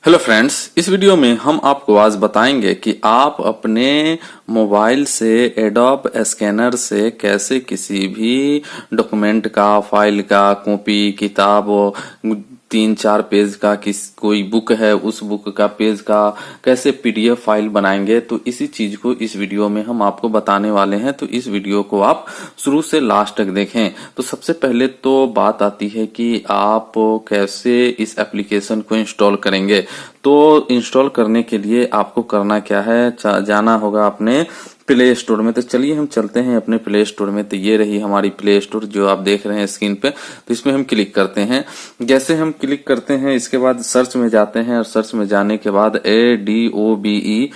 Hello friends, इस video में हम आपको आज बताएंगे कि आप अपने मोबाइल से एडोब स्कैनर से कैसे किसी भी डॉक्यूमेंट का, फाइल का, कॉपी, किताब, 3-4 पेज का कोई बुक है उस बुक का पेज का कैसे पीडीएफ फाइल बनाएंगे। तो इसी चीज को इस वीडियो में हम आपको बताने वाले हैं। तो इस वीडियो को आप शुरू से लास्ट तक देखें। तो सबसे पहले तो बात आती है कि आप कैसे इस एप्लीकेशन को इंस्टॉल करेंगे। तो इंस्टॉल करने के लिए आपको करना क्या है, जाना होगा अपने प्ले स्टोर में। तो चलिए हम चलते हैं अपने प्ले स्टोर में। तो ये रही हमारी प्ले स्टोर जो आप देख रहे हैं स्क्रीन पे। तो इसमें हम क्लिक करते हैं। जैसे हम क्लिक करते हैं इसके बाद सर्च में जाते हैं और सर्च में जाने के बाद ADOBE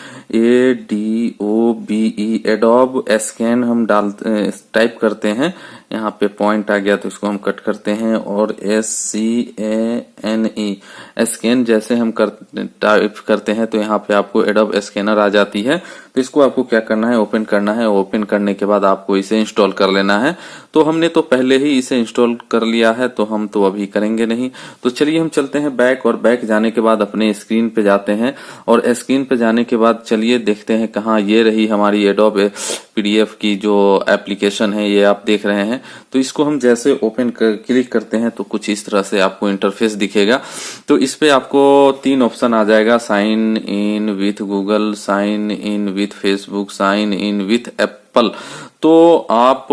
एडोब स्कैन हम टाइप करते हैं। यहाँ पे पॉइंट आ गया तो इसको हम कट करते हैं और SCANE स्कैन जैसे हम टाइप करते हैं तो यहाँ पे आपको एडोब स्कैनर आ जाती है। तो इसको आपको क्या करना है, ओपन करना है। ओपन करने के बाद आपको इसे इंस्टॉल कर लेना है। तो हमने तो पहले ही इसे इंस्टॉल कर लिया है तो हम तो अभी करेंगे नहीं। तो चलिए हम चलते हैं बैक, और बैक जाने के बाद अपने स्क्रीन पे जाते हैं और स्क्रीन पे जाने के बाद चलिए देखते हैं कहाँ। ये रही हमारी एडोब पीडीएफ की जो एप्लीकेशन है, ये आप देख रहे हैं। तो इसको हम जैसे क्लिक करते हैं तो कुछ इस तरह से आपको इंटरफेस दिखेगा। तो इस पे आपको 3 ऑप्शन आ जाएगा, sign in with Google, sign in with Facebook, sign in with Apple. तो आप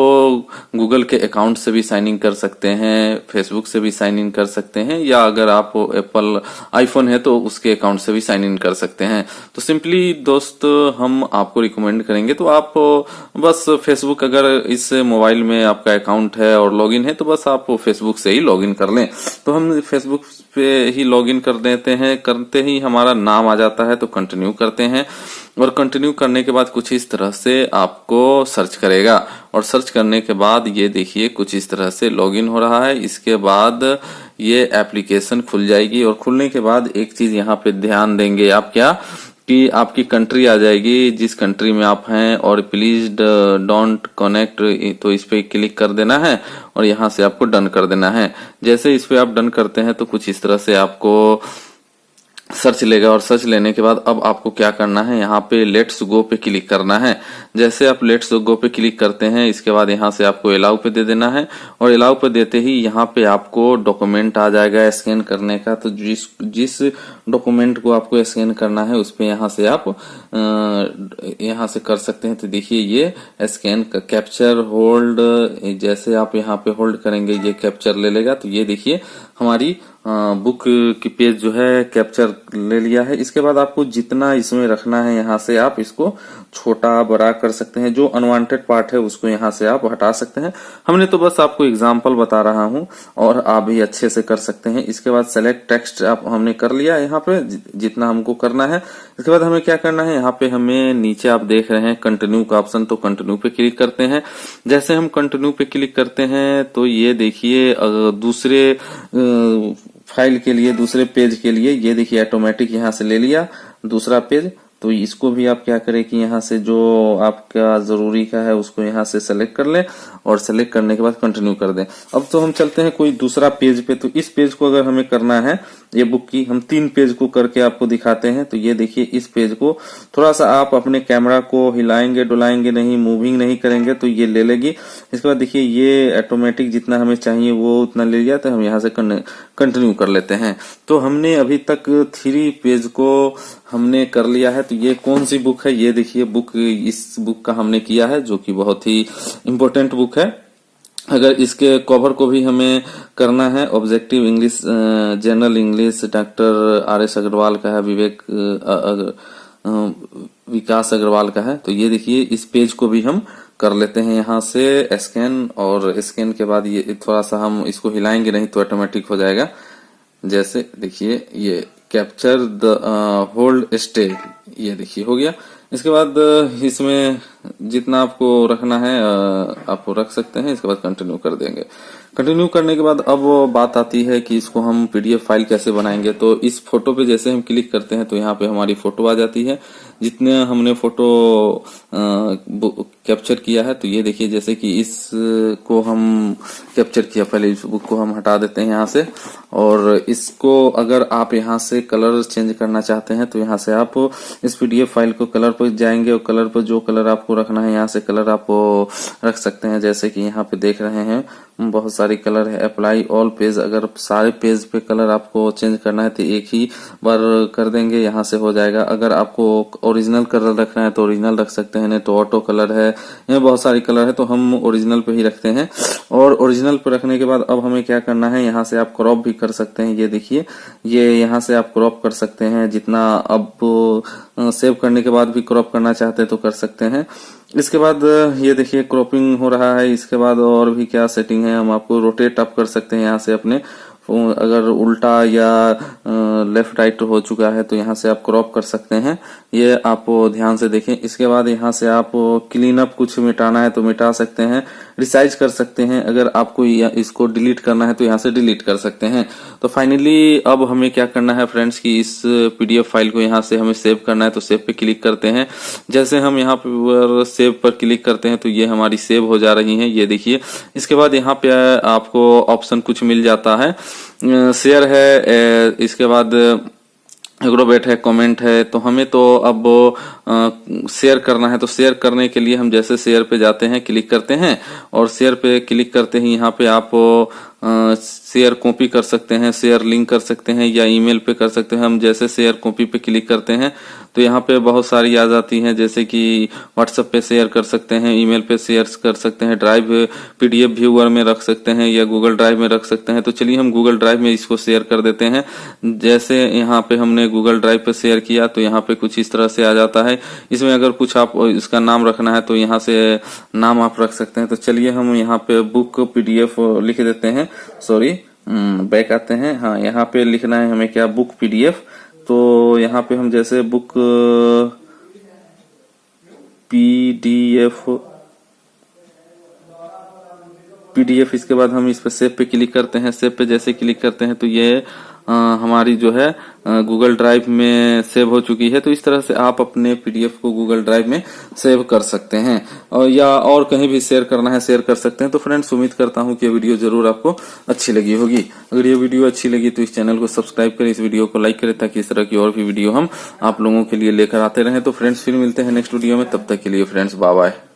गूगल के अकाउंट से भी साइन इन कर सकते हैं, फेसबुक से भी साइन इन कर सकते हैं, या अगर आप एप्पल आईफोन है तो उसके अकाउंट से भी साइन इन कर सकते हैं। तो सिंपली दोस्त हम आपको रिकमेंड करेंगे तो आप बस फेसबुक, अगर इस मोबाइल में आपका अकाउंट है और लॉगिन है तो बस आप फेसबुक से ही लॉगिन कर लें। तो हम फेसबुक पे ही लॉगिन कर देते हैं। करते ही हमारा नाम आ जाता है तो कंटिन्यू करते हैं, और कंटिन्यू करने के बाद कुछ इस तरह से आपको सर्च करेगा, और सर्च करने के बाद ये देखिए कुछ इस तरह से लॉगिन हो रहा है। इसके बाद ये एप्लीकेशन खुल जाएगी, और खुलने के बाद एक चीज यहाँ पे ध्यान देंगे आप, क्या कि आपकी कंट्री आ जाएगी जिस कंट्री में आप हैं, और प्लीज डोंट कनेक्ट, तो इस पे क्लिक कर देना है और यहाँ से आपको डन कर देना है। जैसे इस पे आप डन करते हैं तो कुछ इस तरह से आपको सर्च लेगा, और सर्च लेने के बाद अब आपको क्या करना है, यहाँ पे लेट्स गो पे क्लिक करना है। जैसे आप लेट्स गो पे क्लिक करते हैं इसके बाद यहाँ से आपको अलाउ पे दे देना है, और अलाउ पे देते ही यहाँ पे आपको डॉक्यूमेंट आ जाएगा स्कैन करने का। तो जिस डॉक्यूमेंट को आपको स्कैन करना है उस पे यहाँ से आप यहाँ से कर सकते हैं। तो देखिए ये स्कैन कैप्चर होल्ड, जैसे आप यहाँ पे होल्ड करेंगे ये कैप्चर ले लेगा। तो ये देखिए हमारी बुक की पेज जो है कैप्चर ले लिया है। इसके बाद आपको जितना इसमें रखना है यहाँ से आप इसको छोटा बड़ा कर सकते हैं। जो अनवांटेड पार्ट है उसको यहाँ से आप हटा सकते हैं। हमने तो बस आपको एग्जांपल बता रहा हूँ, और आप भी अच्छे से कर सकते हैं। इसके बाद सेलेक्ट टेक्स्ट आप हमने कर लिया यहाँ पे जितना हमको करना है। इसके बाद हमें क्या करना है, यहाँ पे हमें नीचे आप देख रहे हैं कंटिन्यू का ऑप्शन, तो कंटिन्यू पे क्लिक करते हैं। जैसे हम कंटिन्यू पे क्लिक करते हैं तो ये देखिए दूसरे फाइल के लिए, दूसरे पेज के लिए ये देखिए ऑटोमेटिक यहाँ से ले लिया दूसरा पेज। तो इसको भी आप क्या करें कि यहाँ से जो आपका जरूरी का है उसको यहाँ से सेलेक्ट कर लें, और सेलेक्ट करने के बाद कंटिन्यू कर दें। अब तो हम चलते हैं कोई दूसरा पेज पे। तो इस पेज को अगर हमें करना है, ये बुक की हम 3 पेज को करके आपको दिखाते हैं। तो ये देखिए इस पेज को थोड़ा सा आप अपने कैमरा को हिलाएंगे डुलाएंगे नहीं, मूविंग नहीं करेंगे तो ये ले लेगी। इसके बाद देखिए ये ऑटोमेटिक जितना हमें चाहिए वो उतना ले लिया। तो हम यहाँ से कंटिन्यू कर लेते हैं। तो हमने अभी तक 3 पेज को हमने कर लिया है। तो ये कौन सी बुक है, ये देखिए बुक, इस बुक का हमने किया है जो कि बहुत ही इम्पोर्टेंट बुक है। अगर इसके कवर को भी हमें करना है, objective English, general English, doctor RS Agarwal का है, विकास अग्रवाल का है। तो ये देखिए इस पेज को भी हम कर लेते हैं यहाँ से स्कैन, और स्कैन के बाद ये थोड़ा सा हम इसको हिलाएंगे नहीं तो ऑटोमेटिक हो जाएगा। जैसे देखिए ये कैप्चर द होल्ड स्टे, ये देखिए हो गया। इसके बाद इसमें जितना आपको रखना है आपको रख सकते हैं। इसके बाद कंटिन्यू कर देंगे। कंटिन्यू करने के बाद अब बात आती है कि इसको हम पीडीएफ फाइल कैसे बनाएंगे। तो इस फोटो पे जैसे हम क्लिक करते हैं तो यहाँ पे हमारी फोटो आ जाती है। जितने हमने फोटो कैप्चर किया है। तो ये देखिए जैसे कि इसको हम कैप्चर किया, पहले इस बुक को हम हटा देते हैं यहाँ से, और इसको अगर आप यहाँ से कलर चेंज करना चाहते हैं तो यहाँ से आप इस पीडीएफ फाइल को कलर पर जाएंगे और कलर पर जो कलर आपको रखना है यहाँ से कलर आप रख सकते हैं। जैसे कि यहाँ पे देख रहे हैं बहुत सारी कलर है। अप्लाई ऑल पेज, अगर सारे पेज पे कलर आपको चेंज करना है तो एक ही बार कर देंगे, यहाँ से हो जाएगा। अगर आपको ओरिजिनल कलर रखना है तो ओरिजिनल रख सकते हैं, नहीं तो ऑटो कलर है, यहाँ बहुत सारी कलर है, तो हम ओरिजिनल पे ही रखते हैं। और ओरिजिनल पे रखने के बाद अब हमें क्या करना है, यहाँ से आप क्रॉप भी कर सकते हैं। ये देखिए, ये यहाँ से आप क्रॉप कर सकते हैं जितना, अब सेव करने के बाद भी क्रॉप करना चाहते हैं तो कर सकते हैं। इसके बाद ये देखिए क्रॉपिंग हो रहा है। इसके बाद और भी क्या सेटिंग है, हम आपको रोटेट अप कर सकते हैं यहाँ से अपने, अगर उल्टा या लेफ्ट राइट हो चुका है तो यहाँ से आप क्रॉप कर सकते हैं। ये आप ध्यान से देखें। इसके बाद यहाँ से आप क्लीन अप कुछ मिटाना है तो मिटा सकते हैं, रिसाइज कर सकते हैं। अगर आपको इसको डिलीट करना है तो यहाँ से डिलीट कर सकते हैं। तो फाइनली अब हमें क्या करना है फ्रेंड्स कि इस पीडीएफ फाइल को यहाँ से हमें सेव करना है, तो सेव पे क्लिक करते हैं। जैसे हम यहाँ पर सेव पर क्लिक करते हैं तो ये हमारी सेव हो जा रही है, ये देखिए। इसके बाद यहाँ पे आपको ऑप्शन कुछ मिल जाता है, शेयर है, इसके बाद एग्रोबेट है, कमेंट है। तो हमें तो अब शेयर करना है, तो शेयर करने के लिए हम जैसे शेयर पे जाते हैं, क्लिक करते हैं, और शेयर पे क्लिक करते ही यहाँ पे आप शेयर कॉपी कर सकते हैं, शेयर लिंक कर सकते हैं, या ईमेल पे कर सकते हैं। हम जैसे शेयर कॉपी पे क्लिक करते हैं तो यहाँ पे बहुत सारी आ जाती हैं, जैसे कि व्हाट्सएप पे शेयर कर सकते हैं, ईमेल पे शेयर कर सकते हैं, ड्राइव पीडीएफ व्यूअर में रख सकते हैं, या गूगल ड्राइव में रख सकते हैं। तो चलिए हम गूगल ड्राइव में इसको शेयर कर देते हैं। जैसे यहाँ पे हमने गूगल ड्राइव पे शेयर किया तो यहाँ पे कुछ इस तरह से आ जाता है। इसमें अगर कुछ आप इसका नाम रखना है तो यहाँ से नाम आप रख सकते हैं। तो चलिए हम यहाँ पे बुक पीडीएफ लिख देते हैं, सॉरी बैक आते हैं। हाँ, यहाँ पे लिखना है हमें क्या, बुक पीडीएफ। तो यहाँ पे हम जैसे बुक पीडीएफ इसके बाद हम इस पे सेव पे क्लिक करते हैं। सेव पे जैसे क्लिक करते हैं तो ये हमारी जो है गूगल ड्राइव में सेव हो चुकी है। तो इस तरह से आप अपने पीडीएफ को गूगल ड्राइव में सेव कर सकते हैं, और या और कहीं भी शेयर करना है शेयर कर सकते हैं। तो फ्रेंड्स, उम्मीद करता हूं कि ये वीडियो जरूर आपको अच्छी लगी होगी। अगर ये वीडियो अच्छी लगी तो इस चैनल को सब्सक्राइब करें, इस वीडियो को लाइक करें, ताकि इस तरह की और भी वीडियो हम आप लोगों के लिए लेकर आते रहें। तो फ्रेंड्स, फिर मिलते हैं नेक्स्ट वीडियो में, तब तक के लिए फ्रेंड्स बाय बाय।